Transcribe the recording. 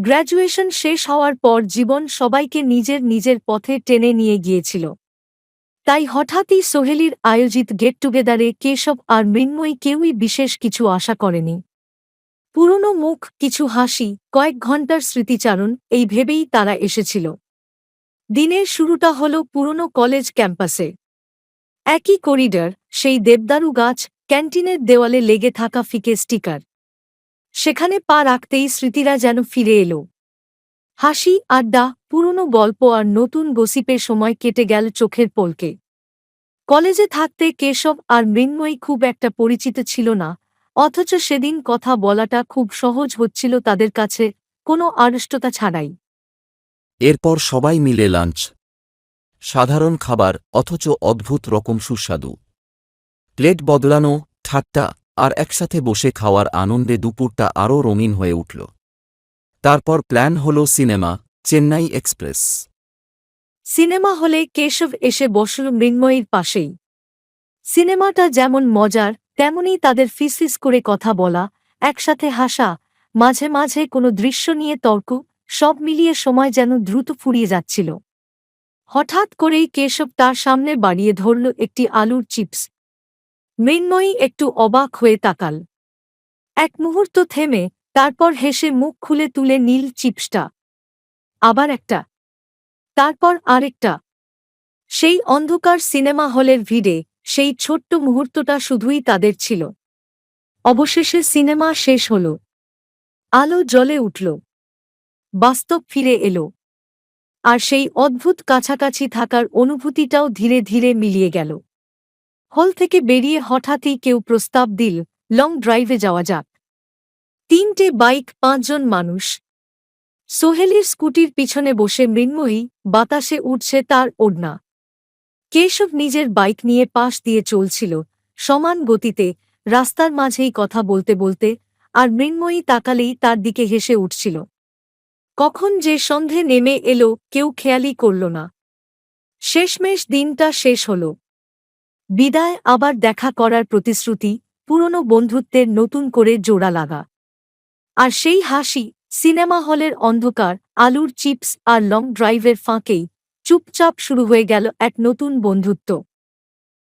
Graduation শেষ হওয়ার পর জীবন সবাইকে নিজের নিজের পথে টেনে নিয়ে গিয়েছিল। তাই হঠাৎই সোহেলির আয়োজিত গেট টুগেদারে কেশব আর মৃন্ময়ী কেউই বিশেষ কিছু আশা করেনি। পুরনো মুখ, কিছু হাসি, কয়েক ঘণ্টার স্মৃতিচারণ, এই ভেবেই তারা এসেছিল। দিনের শুরুটা হল পুরনো কলেজ ক্যাম্পাসে। একই করিডর, সেই দেবদারু গাছ, ক্যান্টিনের দেওয়ালে লেগে থাকা ফিকে স্টিকার। সেখানে পা রাখতেই স্মৃতিরা যেন ফিরে এলো। হাসি, আড্ডা, পুরনো গল্প আর নতুন গসিপে সময় কেটে গেল চোখের পলকে। কলেজে থাকতে কেশব আর মৃন্ময়ী খুব একটা পরিচিত ছিল না, অথচ সেদিন কথা বলাটা খুব সহজ হচ্ছিল তাদের কাছে, কোনো আড়ষ্টতা ছাড়াই। এরপর সবাই মিলে লাঞ্চ। সাধারণ খাবার, অথচ অদ্ভুত রকম সুস্বাদু। প্লেট বদলানো, ঠাট্টা আর একসাথে বসে খাওয়ার আনন্দে দুপুরটা আরও রঙিন হয়ে উঠল। তারপর প্ল্যান হল সিনেমা, চেন্নাই এক্সপ্রেস। সিনেমা হলে কেশব এসে বসল মৃন্ময়ীর পাশেই। সিনেমাটা যেমন মজার, তেমনি তাদের ফিসফিস করে কথা বলা, একসাথে হাসা, মাঝে মাঝে কোনো দৃশ্য নিয়ে তর্ক, সব মিলিয়ে সময় যেন দ্রুত ফুরিয়ে যাচ্ছিল। হঠাৎ করেই কেশব তার সামনে বাড়িয়ে ধরল একটি আলুর চিপস। মৃন্ময়ী একটু অবাক হয়ে তাকাল। এক মুহূর্ত থেমে, তারপর হেসে মুখ খুলে তুলে নীল চিপসটা। আবার একটা, তারপর আরেকটা। সেই অন্ধকার সিনেমা হলের ভিড়ে সেই ছোট্ট মুহূর্তটা শুধুই তাদের ছিল। অবশেষে সিনেমা শেষ হল। আলো জ্বলে উঠল। বাস্তব ফিরে এলো। আর সেই অদ্ভুত কাছাকাছি থাকার অনুভূতিটাও ধীরে ধীরে মিলিয়ে গেল। হল থেকে বেরিয়ে হঠাৎই কেউ প্রস্তাব দিল, লং ড্রাইভে যাওয়া যাক। 3টে বাইক, 5 জন মানুষ। সোহেলির স্কুটির পিছনে বসে মৃন্ময়ী, বাতাসে উঠছে তার ওড়না। কেশব নিজের বাইক নিয়ে পাশ দিয়ে চলছিল, সমান গতিতে, রাস্তার মাঝেই কথা বলতে বলতে, আর মৃন্ময়ী তাকালেই তার দিকে হেসে উঠছিল। কখন যে সন্ধে নেমে এলো কেউ খেয়ালই করল না। শেষমেশ দিনটা শেষ হল। বিদায়, আবার দেখা করার প্রতিশ্রুতি, পুরনো বন্ধুত্বের নতুন করে জোড়া লাগা। আর সেই হাসি, সিনেমা হলের অন্ধকার, আলুর চিপস আর লং ড্রাইভের ফাঁকেই চুপচাপ শুরু হয়ে গেল এক নতুন বন্ধুত্ব।